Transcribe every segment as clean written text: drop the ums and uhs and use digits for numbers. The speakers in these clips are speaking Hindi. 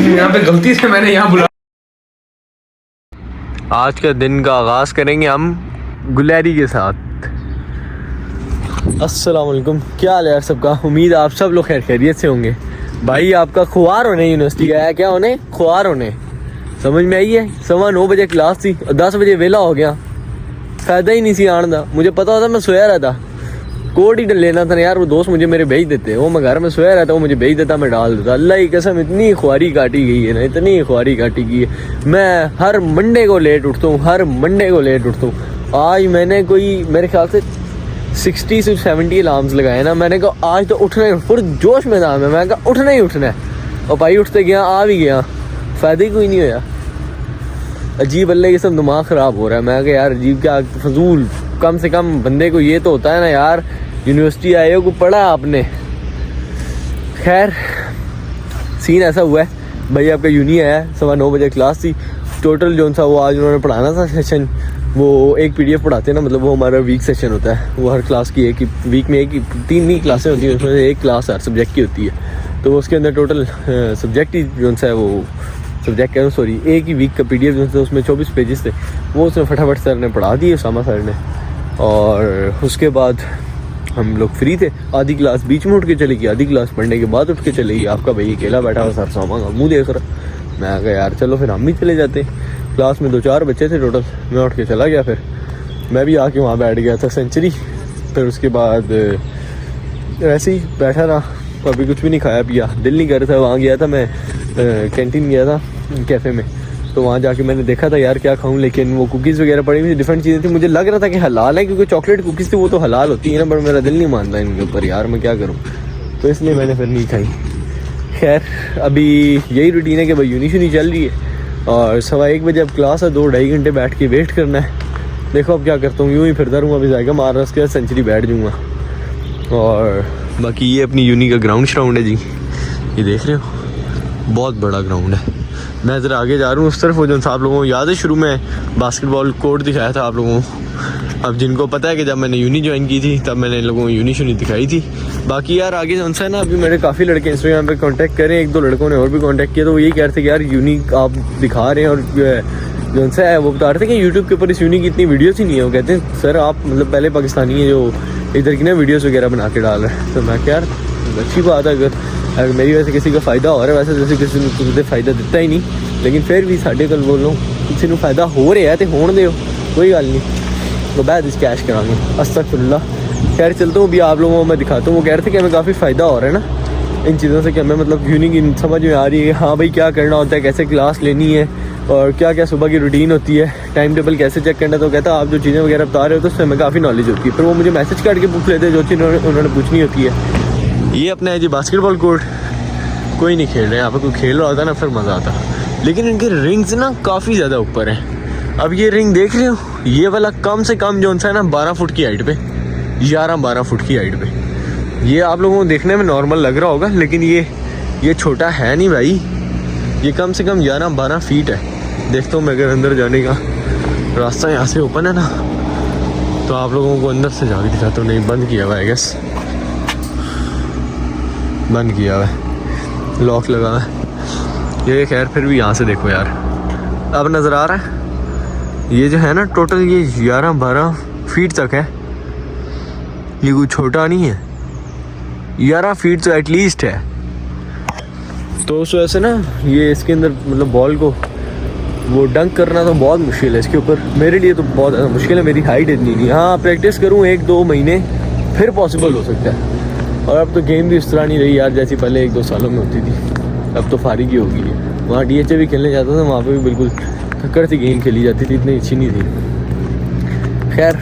यहाँ पे गलती से मैंने यहाँ बुला। आज का दिन का आगाज करेंगे हम गुलैरी के साथ। अस्सलाम वालेकुम, क्या हाल है यार सबका। उम्मीद आप सब लोग खैर खैरियत से होंगे। भाई आपका खुआर होने यूनिवर्सिटी गया है, क्या होने खुआर होने, समझ में आई है। 9:15 बजे क्लास थी, 10 बजे वेला हो गया, फायदा ही नहीं सी आने का। मुझे पता होता मैं सोया रहता, कोड ही लेना था ना यार। वो दोस्त मुझे मेरे भेज देते, वो मैं घर में सोया रहता, वो मुझे भेज देता, मैं डाल देता। अल्लाह की कसम इतनी ख्वारी काटी गई है ना, इतनी ख्वारी काटी गई है। मैं हर मंडे को लेट उठता हूँ, हर मंडे को लेट उठता हूँ। आज मैंने कोई मेरे ख्याल से 60 से 70 अलार्म्स लगाए ना। मैंने कहा आज तो उठना ही, पूरे जोश में था मैं कहा उठना ही उठना है। और भाई उठते गया, आ भी गया, फ़ायदा ही कोई नहीं होया। अजीब, अल्लाह ये सब दिमाग ख़राब हो रहा है। मैं कहा यार अजीब क्या फजूल, कम से कम बंदे को ये तो होता है ना यार, यूनिवर्सिटी आए हो, को पढ़ा आपने। खैर सीन ऐसा हुआ है भाई, आपका यूनी आया, 9:15 बजे क्लास थी। टोटल जो सा वो आज उन्होंने पढ़ाना था सेशन, वो एक PDF पढ़ाते हैं ना, मतलब वो हमारा वीक सेशन होता है। वो हर क्लास की एक ही वीक में 3 ही क्लासें होती हैं, उसमें से एक क्लास हर सब्जेक्ट की होती है। तो उसके अंदर टोटल सब्जेक्ट ही जो सा है वो सब्जेक्ट कह रहा हूँ सॉरी, एक ही वीक का PDF जो था उसमें 24 पेजेस थे। वो उसमें फटाफट सर ने पढ़ा दिए, उसामा सर ने। और उसके बाद हम लोग फ्री थे। आधी क्लास बीच में उठ के चली गई, आधी क्लास पढ़ने के बाद उठ के चली गई। आपका भाई अकेला बैठा हुआ सर सामा का मुँह देख रहा। मैं कहा यार चलो फिर हम भी चले जाते। क्लास में 2-4 बच्चे थे टोटल, मैं उठ के चला गया। फिर मैं भी आके वहाँ बैठ गया था सेंचुरी। फिर उसके बाद ऐसे ही बैठा रहा, कभी कुछ भी नहीं खाया पिया, दिल नहीं कर रहा था। वहाँ गया था मैं, कैंटीन गया था कैफ़े में, तो वहाँ जाके मैंने देखा था यार क्या खाऊं, लेकिन वो कुकीज़ वगैरह पड़ी हुई डिफरेंट चीज़ें थी। मुझे लग रहा था कि हलाल है, क्योंकि चॉकलेट कुकीज़ थी वो तो हलाल होती है ना, पर मेरा दिल नहीं मानता इनके ऊपर यार, मैं क्या करूँ। तो इसलिए मैंने फिर नहीं खाई। खैर अभी यही रूटीन है कि भाई यूनी शूनी चल रही है और 1:15 बजे अब क्लास है, 2-2.5 घंटे बैठ के वेट करना है। देखो अब क्या करता हूँ, यूँ ही फिरता रहूँगा, अभी जाएगा मारना, उसके बाद सेंचुरी बैठ जाऊँगा। और बाकी ये अपनी यूनी का ग्राउंड श्राउंड है जी, ये देख रहे हो, बहुत बड़ा ग्राउंड है। मैं ज़रा आगे जा रहा हूँ उस तरफ। वो जो आप लोगों को याद है शुरू में बास्केटबॉल कोर्ट दिखाया था आप लोगों को। अब जिनको पता है कि जब मैंने यूनी ज्वाइन की थी तब मैंने लोगों को यूनी शूनी दिखाई थी। बाकी यार आगे जो है ना, अभी मेरे काफ़ी लड़के इंस्टाग्राम पे कांटेक्ट करें, 1-2 लड़कों ने और भी कांटेक्ट किया, तो वो यही कह रहे थे कि यार यूनी आप दिखा रहे हैं। और जो है वो बता रहे थे कि यूट्यूब के ऊपर इस यूनी की इतनी वीडियोज़ ही नहीं है। वो कहते हैं सर आप मतलब पहले पाकिस्तानी है जो इधर की ना वीडियोज़ वगैरह बना के डाल रहे हैं। तो मैं क्या यार अच्छी बात है, अगर मेरी वजह से किसी का फ़ायदा हो रहा है, वैसे जैसे किसी ने तुझे फ़ायदा दिता ही नहीं, लेकिन फिर भी साढ़े कल बोलो किसी को फ़ायदा हो रहा है तो होने दो, कोई गल नहीं। तो बाद इस कैश करांगे, अस्तगफिरुल्लाह। खैर चलता हूँ, अभी आप लोगों को मैं दिखाता हूँ। वो कह रहे थे कि हमें काफ़ी फ़ायदा हो रहा है ना इन चीज़ों से, कि हमें मतलब यूनिक समझ में आ रही है हाँ भाई क्या करना होता है, कैसे क्लास लेनी है और क्या क्या सुबह की रूटीन होती है, टाइम टेबल कैसे चेक करना है। तो कहता आप जो चीज़ें वगैरह बता रहे हो तो उससे हमें काफ़ी नॉलेज होती है। फिर वो मुझे मैसेज करके पूछ लेते हैं जो चीज़ उन्होंने पूछनी होती है। ये अपना है जी बास्केटबॉल कोर्ट, कोई नहीं खेल रहे हैं यहाँ पर, कोई खेल रहा होता ना फिर मज़ा आता। लेकिन इनके रिंग्स ना काफ़ी ज़्यादा ऊपर हैं। अब ये रिंग देख रहे हो, ये वाला कम से कम जो सा है ना 12 फुट की हाइट पे, 11-12 फुट की हाइट पे। ये आप लोगों को देखने में नॉर्मल लग रहा होगा, लेकिन ये छोटा है नहीं भाई, ये कम से कम 11-12 फीट है। देखता हूँ मैं अगर अंदर जाने का रास्ता यहाँ से ओपन है ना, तो आप लोगों को अंदर से जाके दिखाता हूँ। नहीं बंद किया हुआ है, गैस बंद किया हुआ है, लॉक लगा हुआ है ये। खैर फिर भी यहाँ से देखो यार, अब नज़र आ रहा है। ये जो है ना टोटल ये 11-12 फीट तक है, ये कोई छोटा नहीं है, 11 फीट तो एटलीस्ट है। तो उस वजह से ना ये इसके अंदर मतलब बॉल को वो डंक करना तो बहुत मुश्किल है इसके ऊपर, मेरे लिए तो बहुत ज़्यादा मुश्किल है। मेरी हाइट इतनी नहीं, हाँ प्रैक्टिस करूँ 1-2 महीने फिर पॉसिबल हो सकता है। और अब तो गेम भी इस तरह नहीं रही यार जैसी पहले 1-2 सालों में होती थी, अब तो फारिग ही होगी है। वहाँ DHA भी खेलने जाता था, वहाँ पे भी बिल्कुल खक्कर सी गेम खेली जाती थी, इतनी अच्छी नहीं थी। खैर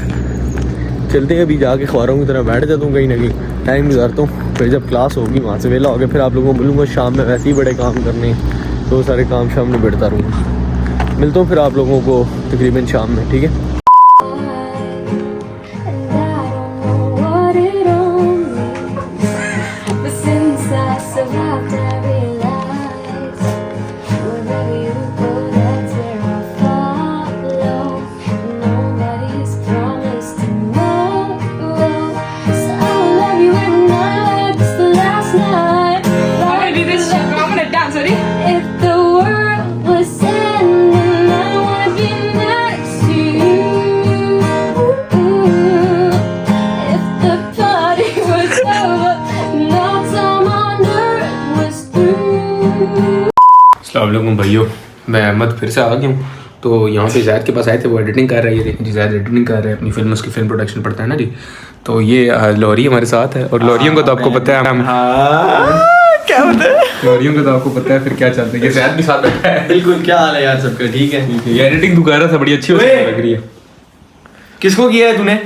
चलते हैं, अभी जाके ख्वारों की तरह बैठ जाता हूँ कहीं ना कहीं, टाइम गुजारता हूँ। फिर जब क्लास होगी वहाँ से वेला हो गया, फिर आप लोगों को मिलूँगा शाम में। वैसे ही बड़े काम करने हैं तो सारे काम शाम में बढ़ता रहूँगा। मिलता हूँ फिर आप लोगों को तकरीबन शाम में, ठीक है। अस्सलाम वालेकुम भाइयों, मैं अहमद फिर से आ गया हूँ। तो यहाँ पे जैद के पास आए थे, वो एडिटिंग कर रही है जी। जैद एडिटिंग कर रहे हैं अपनी फिल्म, उसकी फिल्म प्रोडक्शन पड़ता है ना जी। तो ये लॉरी हमारे साथ है, और लॉरियों को तो आपको पता है हम क्या होता है, लॉरियों को तो आपको पता है फिर क्या चलता है। ये जैद भी साथ बैठा है। बिल्कुल। क्या हाल है यार सबका? ठीक है। ये एडिटिंग तू कर रहा था, बड़ी अच्छी लग रही है। किसको किया है तूने?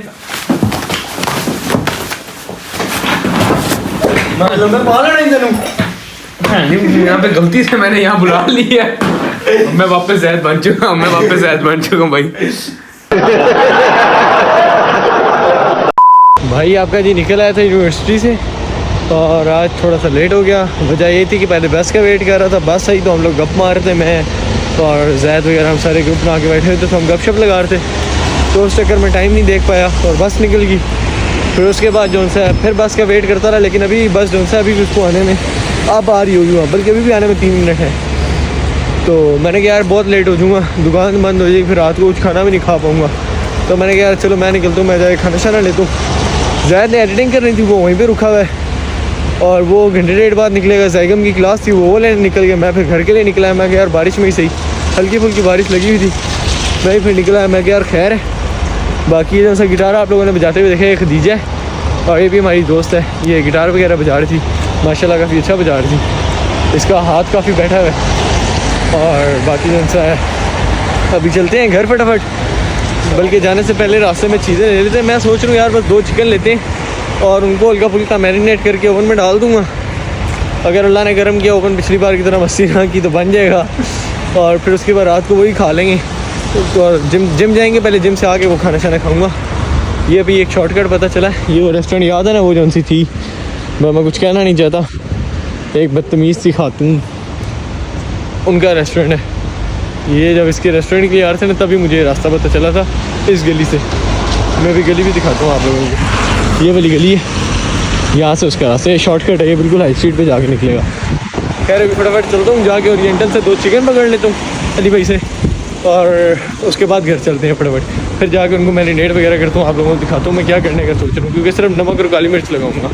यहाँ पे गलती से मैंने यहाँ बुला ली है। मैं वापस जैद बन चुका हूँ भाई। भाई आपका जी निकल आया था यूनिवर्सिटी से, और आज थोड़ा सा लेट हो गया। वजह ये थी कि पहले बस का वेट कर रहा था। बस आई तो हम लोग गप मार रहे थे, मैं और जैद वगैरह हम सारे ग्रुप बना के बैठे हुए थे, तो हम गपशप लगा रहे थे। तो उस चक्कर में टाइम नहीं देख पाया और बस निकल गई। फिर उसके बाद जो सा फिर बस का वेट करता रहा, लेकिन अभी बस जो सा अभी भी उसको आने में अब आ रही होगी, बल्कि अभी भी आने में 3 मिनट है। तो मैंने कहा यार बहुत लेट हो जाऊँगा, दुकान बंद हो जाएगी, फिर रात को कुछ खाना भी नहीं खा पाऊँगा। तो मैंने कहा यार चलो मैं निकलता हूँ, मैं जाए खाना शाना लेता हूँ। जैद ने एडिटिंग कर रही थी, वो वहीं पर रुका हुआ है, और वो घंटे डेढ़ बाद निकलेगा। ज़ैगम की क्लास थी, वो लेने निकल गया। मैं फिर घर के लिए निकला। मैं यार बारिश में ही सही, हल्की फुल्की बारिश लगी हुई थी, मैं ही फिर निकला। मैं यार खैर है। बाकी जैसा गिटार आप लोगों ने बजाते हुए देखे, खदीजा है, और ये भी हमारी दोस्त है, ये गिटार वगैरह बजा रही थी, माशाल्लाह काफ़ी अच्छा बजा रही थी। इसका हाथ काफ़ी बैठा हुआ है। और बाकी जैसा है, अभी चलते हैं घर फटाफट, बल्कि जाने से पहले रास्ते में चीज़ें ले लेते हैं। मैं सोच रहा हूँ यार बस 2 चिकन लेते हैं और उनको हल्का फुल्का मैरिनेट करके ओवन में डाल दूँगा। अगर अल्लाह ने गर्म किया ओवन पिछली बार की तरह मस्ती ना की तो बन जाएगा, और फिर उसके बाद रात को वही खा लेंगे। तो जिम जाएंगे, पहले जिम से आके वो खाना शाना खाऊँगा। ये अभी एक शॉर्टकट पता चला है। ये वो रेस्टोरेंट याद है ना, वो जौन सी थी, मैं कुछ कहना नहीं चाहता, एक बदतमीज़ सी खातून, उनका रेस्टोरेंट है ये। जब इसके रेस्टोरेंट के लिए आ रहे थे ना, तभी मुझे रास्ता पता चला था इस गली से। मैं भी गली भी दिखाता हूँ आप लोगों को। ये वाली गली है, यहाँ से उसका रास्ता, शॉर्टकट है, ये बिल्कुल हाई स्ट्रीट पे जाके निकलेगा। खैर अभी फटाफट चलता हूँ, जाके ओरिएंटल से 2 चिकन पकड़ लेता हूँ अली भाई से, और उसके बाद घर चलते हैं फटाफट। फिर जाकर उनको मैरिनेट वगैरह करता हूँ, आप लोगों को दिखाता हूँ मैं क्या करने का सोच रहा हूँ, क्योंकि सिर्फ नमक और काली मिर्च लगाऊंगा।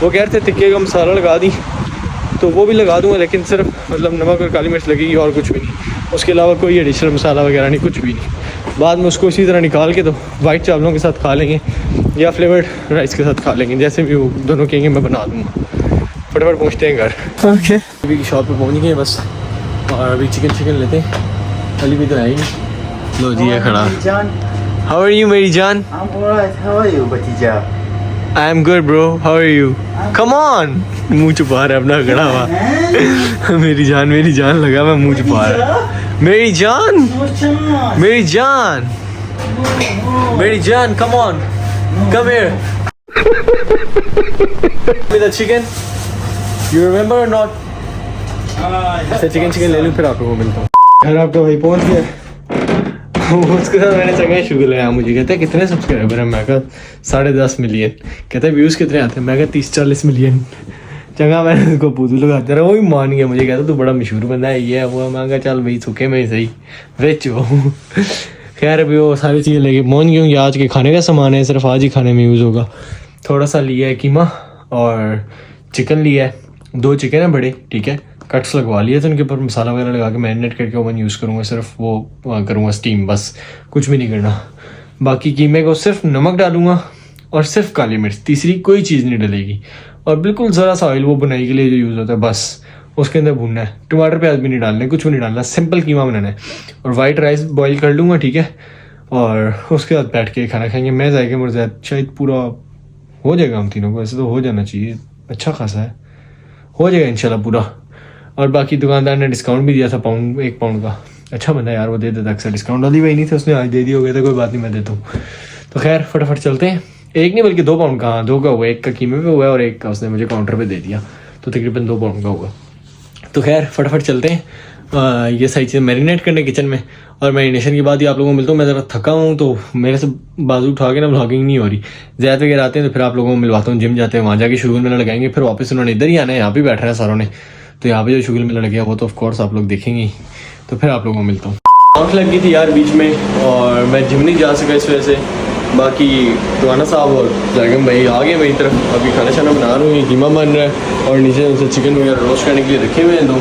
वो कह रहे थे टिक्के का मसाला लगा दी, तो वो भी लगा दूँगा, लेकिन सिर्फ मतलब नमक और काली मिर्च लगेगी और कुछ भी नहीं। उसके अलावा कोई एडिशनल मसाला वगैरह नहीं, कुछ भी नहीं। बाद में उसको इसी तरह निकाल के तो वाइट चावलों के साथ खा लेंगे या फ्लेवर्ड राइस के साथ खा लेंगे, जैसे भी वो दोनों कहेंगे मैं बना दूँगा। फटाफट पहुँचते हैं घर। ओके अभी शॉप पे पहुँच गए बस, और अभी चिकन लेते हैं। अली भी तो है ही। लो जी है खड़ा। How are you मेरी जान? I'm alright. How are you, Batija? I am good bro. How are you? Come on. मुंह छुपा रहा है अपना खड़ा हुआ। मेरी जान लगा, मैं मुंह छुपा रहा। मेरी जान come on, come here. With the chicken, you remember or not? अच्छा चिकन ले लूँ, फिर आप लोगों को मिलता हूँ। घर आपका भाई पहुँच गया। उसके साथ मैंने चंगा शुगर लगाया। मुझे कहते हैं कितने सब्सक्राइबर हैं, मैं कहा 10.5 मिलियन। कहते हैं व्यूज़ कितने आते हैं, मैं कहा 30-40 मिलियन। चंगा मैंने उसको पूतू लगाते रहा, वो भी मान गया। मुझे कहता तू बड़ा मशहूर बंदा है, ये है वो। मैं कहा चल भाई सूखे में ही सही रिच हो। खैर अभी वो सारी चीज़ें लेके पहुँच गई हूँ। आज के खाने का सामान है, सिर्फ आज ही खाने में यूज़ होगा। थोड़ा सा लिया है कीमा और चिकन लिया है, 2 चिकन है बड़े, ठीक है। कट्स लगवा लिए थे, उनके ऊपर मसाला वगैरह लगा के मैरिनेट करके ओवन यूज़ करूँगा। सिर्फ वो करूँगा स्टीम, बस कुछ भी नहीं करना। बाकी कीमे को सिर्फ नमक डालूँगा और सिर्फ काली मिर्च, तीसरी कोई चीज़ नहीं डलेगी। और बिल्कुल ज़रा सा ऑयल वो बनाई के लिए जो यूज़ होता है, बस उसके अंदर भूनना है। टमाटर प्याज भी नहीं डालना है, कुछ भी नहीं डालना, सिंपल कीमा बनाना है। और वाइट राइस बॉईल कर लूँगा, ठीक है। और उसके बाद बैठ के खाना खाएंगे। मैं जाएगा मुझे शायद पूरा हो जाएगा हम तीनों को, ऐसे तो हो जाना चाहिए, अच्छा खासा है, हो जाएगा इंशाल्लाह पूरा। और बाकी दुकानदार ने डिस्काउंट भी दिया था 1 पाउंड का। अच्छा बंदा यार, वो दे देता अक्सर डिस्काउंट। वाली वही नहीं थे, उसने आज दे दिया हो गया था, कोई बात नहीं मैं देता हूँ। तो खैर फटाफट चलते हैं। 1 नहीं बल्कि 2 पाउंड का, हाँ 2 का हुआ, 1 का कीमे पे हुआ है और 1 का उसने मुझे काउंटर पे दे दिया, तो तकरीबन 2 पाउंड का होगा। तो खैर फटाफट चलते हैं ये सारी चीज़ें मैरिनेट करने किचन में। और मैरिनेशन के बाद ही आप लोगों को मिलता हूँ। मैं ज़रा थका हूँ तो मेरे से बाजू उठा के ना व्लॉगिंग नहीं हो रही। ज़्यादा वगैरह आते हैं तो फिर आप लोगों को मिलवाता हूँ। जिम जाते हैं, वहाँ जाके शुगर मेला लगाएंगे, फिर वापस उन्होंने इधर ही आना है, यहाँ भी बैठ रहे हैं सारों ने। तो यहाँ पे जो शुगर मेला लग गया वो तो ऑफकोर्स आप लोग देखेंगे ही। तो फिर आप लोगों को मिलता हूँ। आँख लग गई थी यार बीच में, और मैं जिम नहीं जा सका इस वजह से। बाकी टवाना साहब और जैगम भाई आ गए मेरी तरफ। अभी खाना शाना बना रहा हूँ, ये कीमा बन रहा है और नीचे उनसे चिकन वगैरह रोस्ट करने के लिए रखे हुए हैं दो।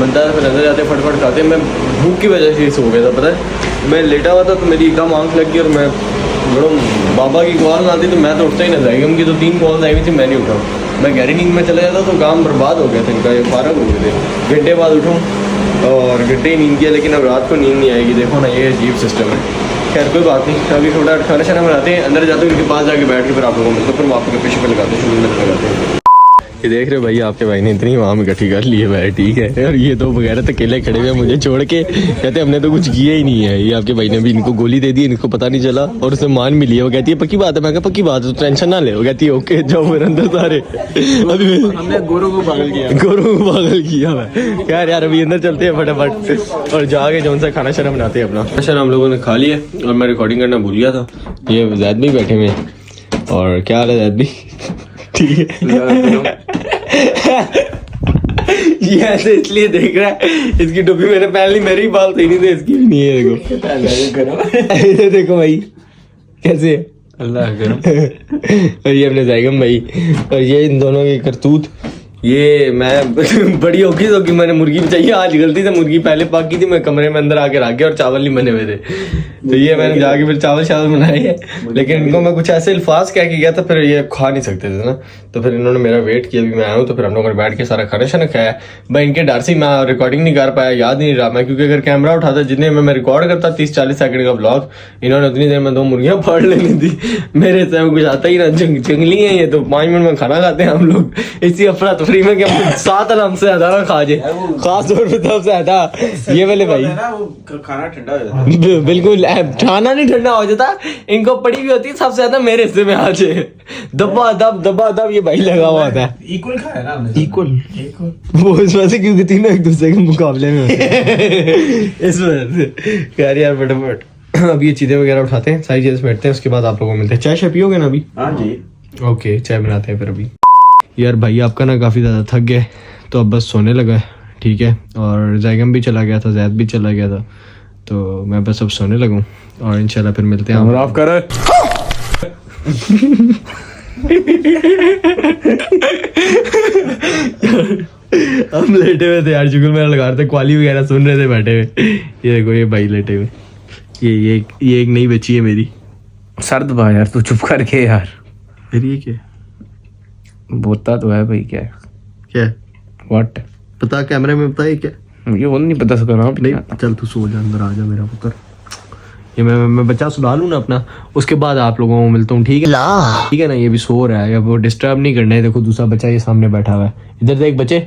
बनता है फिर अंदर जाते फटफट खाते। मैं भूख की वजह से सो गया था, पता है मैं लेटा हुआ था तो मेरी एकदम आँख लग गई और मैं बड़ो बाबा की कॉल आती तो मैं तो उठता ही ना। जैगम की तो 3 कॉल आई हुई थी, मैं नहीं उठा। मैं गहरी नींद में चला जाता तो काम बर्बाद हो गया था इनका, ये फारग हो गए थे। घंटे बाद उठूँ और घंटे ही नींद किया, लेकिन अब रात को नींद नहीं आएगी। देखो ना ये अजीब सिस्टम है। खैर कोई बात नहीं, अभी थोड़ा खाना शाना बनाते हैं, अंदर जाते हैं उनके पास जाके बैठ के फिर आप लोगों को मिलते फिर आपको के पीछे पे लगाते हैं, शुरू में लगाते हैं। ये देख रहे हो भाई आपके भाई ने इतनी वहाँ में इकट्ठी कर ली है भाई, ठीक है। और ये दो वगैरह तो अकेले खड़े हुए मुझे छोड़ के, कहते हमने तो कुछ किया ही नहीं है। ये आपके भाई ने भी इनको गोली दे दी, इनको पता नहीं चला और उसने मान भी लिया। वो कहती है पक्की बात है, मैं कहा पक्की बात है तो टेंशन ना ले। वो कहती है ओके जाओ मेरे अंदर सारे। अभी हमने गोरों को पागल किया, गोरों को पागल किया मैं। यार यार अभी अंदर चलते हैं फटाफट और जाके जो सा खाना शाना बनाते हैं अपना। खाना शाना हम लोगों ने खा लिया और मैं रिकॉर्डिंग करना भूल गया था। ये जैद भी बैठे हुए हैं और क्या हाल है जैद भी? ठीक है। ये ऐसे इसलिए देख रहा है, इसकी टोपी मैंने पहन ली, मेरी बाल सही नहीं थे, इसकी भी नहीं है। देखो देखो भाई कैसे अल्लाह करो। और ये अपने जैगम भाई और ये इन दोनों की करतूत। ये मैं बड़ी होगी तो कि मैंने मुर्गी भी चाहिए, आज गलती से मुर्गी पहले पक गई थी, मैं कमरे में अंदर आके रख गया और चावल नहीं बने हुए थे। तो ये मैंने जाके फिर चावल बनाए हैं, लेकिन इनको मैं कुछ ऐसे अल्फाज कह के गया था, फिर ये खा नहीं सकते थे ना। तो फिर इन्होंने मेरा वेट किया, अभी मैं आया हूँ तो फिर हम लोगों ने बैठ के सारा खाना शाना खाया। भाई इनके डर से मैं रिकॉर्डिंग नहीं कर पाया, याद नहीं रहा मैं, क्योंकि अगर कैमरा उठाता जितने में मैं रिकॉर्ड करता 30-40 सेकंड का ब्लॉग, इन्होंने उतनी देर में 2 मुर्गियाँ फाड़ लेनी थी। मेरे से कुछ आता ही ना, जंगली है ये तो, 5 मिनट में खाना खाते हैं हम लोग इसी अफरा तफरी में। 7 आराम से ज्यादा खा जाए, खास तौर पे तब ज्यादा ये वाले भाई खाना ठंडा हो जाता है। बिल्कुल खाना नहीं ठंडा हो जाता, इनको पड़ी हुई होती है सबसे ज्यादा मेरे हिस्से में आ जाए। दबा दब ये भाई लगा हुआ होता है। इक्वल खाया ना हमने, इक्वल वो इस वजह से क्योंकि तीनों एक दूसरे के मुकाबले में होते हैं। इस वजह से यार फटाफट अब ये चीजें वगैरह उठाते हैं, सारी चीजें बैठते हैं, उसके बाद आप लोगों को मिलते हैं। चाय शाय पियोगे ना अभी? हाँ जी ओके चाय बनाते हैं फिर अभी। यार भाई आपका ना काफ़ी ज़्यादा थक गए तो अब बस सोने लगा है, ठीक है। और जैगम भी चला गया था, जैद भी चला गया था, तो मैं बस अब सोने लगूँ और इंशाल्लाह फिर मिलते हैं। आप कर हम लेटे हुए थे यार, शुक्र मेरा लगा रहे थे, क्वाली वगैरह सुन रहे थे बैठे हुए। ये देखो ये भाई लेटे हुए, ये एक नई बच्ची है मेरी। सर्द भाई यार तू चुप करके यार, फिर ये क्या बोलता तो है भाई। क्या क्या व्हाट पता, कैमरे में पता है क्या? ये वो नहीं पता सका ना। नहीं चल तू सो जा, अंदर आ जा मेरा पुत्र। ये मैं बच्चा सुला लूँ ना अपना, उसके बाद आप लोगों को मिलता हूँ, ठीक है? ठीक है ना, ये भी सो रहा है, अब वो डिस्टर्ब नहीं करना है। देखो दूसरा बच्चा ये सामने बैठा हुआ है, इधर देख बच्चे।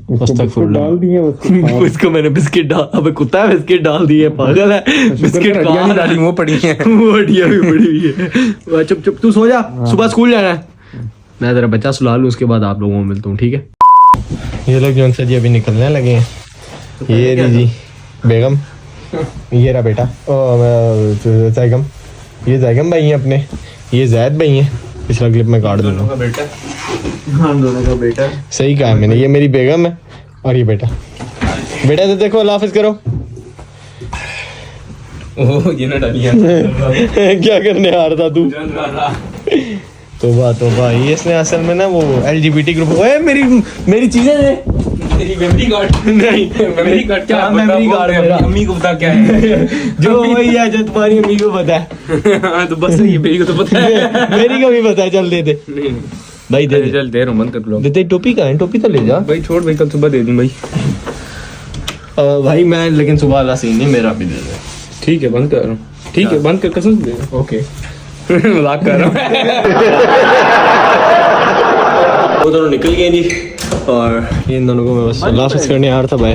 डाल दिए उसको मैंने बिस्किट डाल, अबे कुत्ता है बिस्किट डाल दिए, पागल है। बिस्किट डाली वो पड़ी है, वो हड्डियां भी पड़ी हुई है। चुप चुप तू सो जा, सुबह स्कूल जाना है। मैं जरा बच्चा सुला लूँ, उसके बाद आप लोगों को मिलता हूँ, ठीक है? ये लोग जो जी अभी निकलने लगे हैं। ये रही जी बेगम, ये रहा बेटा जैगम, ये जैगम भाई हैं अपने, ये जैद भाई हैं। पिछला क्लिप में काट दूंगा। हम दोनों का बेटा सही कहा है मैंने, ये मेरी बेगम है और ये बेटा। बेटा तो देखो अल्लाह हाफिज करो। ओह ये ना डालियां क्या करने आ रहा था तू? तोबा ये इसने असल में ना वो LGBT ग्रुप। ओए मेरी चीजें दे, तेरी मेमोरी कार्ड नहीं मेमोरी कार्ड क्या मेमोरी कार्ड मेरा अम्मी को बता क्या है जो वही है जो तुम्हारी अम्मी को पता है। हाँ तो बस ये मेरी को तो पता है, मेरी को भी पता है। चल दे दे नहीं भाई, दे दे चल दे बंद कर लो देते। टोपी कहाँ है? टोपी तो ले जा भाई, छोड़ भाई, कल सुबह दे दूं भाई। भाई मैं लेकिन सुबह वाला सीन नहीं, मेरा भी दे दे। ठीक है बंद कर रहा हूँ, ठीक है बंद कर, कसम से दे। ओके मजाक कर रहा हूँ। वो दोनों निकल गए जी और ये इन दोनों को मैं बस अल्लाह हाफिज करने आ रहा था भाई।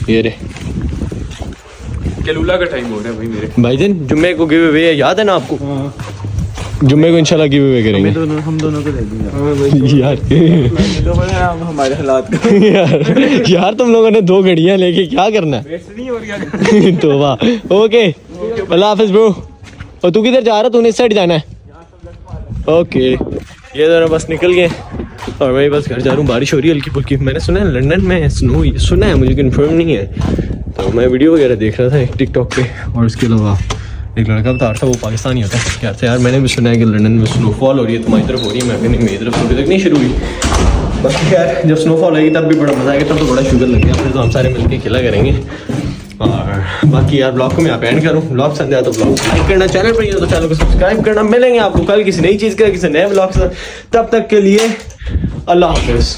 ये रे कलूला का टाइम हो रहा है भाई मेरे भाईजान, जुम्मे को गिव अवे है, याद है ना आपको? जुम्मे को इंशाल्लाह गिव अवे करेंगे। हम दोनों को दे देंगे यार तो बड़े हमारे हालात का। यार तुम लोगों ने 2 घड़ियां लेके क्या करना है? तो वाह ओके अल्लाह हाफिज ब्रो। और तू किधर जा रहा? तूने इस साइड जाना है? ओके ये दोनों बस निकल गए और मैं बस घर जा रहा हूँ। बारिश हो रही है हल्की फुल्की। मैंने सुना है लंदन में स्नो, सुना है, मुझे कंफर्म नहीं है। तो मैं वीडियो वगैरह देख रहा था एक टिकटॉक पे और उसके अलावा एक लड़का बता रहा था वो पाकिस्तानी होता है क्या था यार, मैंने भी सुना है कि लंदन में स्नोफॉल हो रही है, तुम्हारी तरफ हो रही है, मैं भी नहीं, मेरी तरफ अभी तक नहीं शुरू हुई। बाकी यार जब स्नोफॉल होगी तब भी बड़ा मज़ा आएगा, तब तो बड़ा शुगर लग गया, फिर तो हम सारे मिलकर खेला करेंगे। और बाकी यार ब्लॉग को मैं यहाँ पे एंड करूँ, ब्लॉग पसंद आया तो ब्लॉग लाइक करना, चैनल पर तो चैनल को सब्सक्राइब करना। मिलेंगे आपको कल किसी नई चीज़ का, किसी नए ब्लॉग से, तब तक के लिए अल्लाह हाफिज़।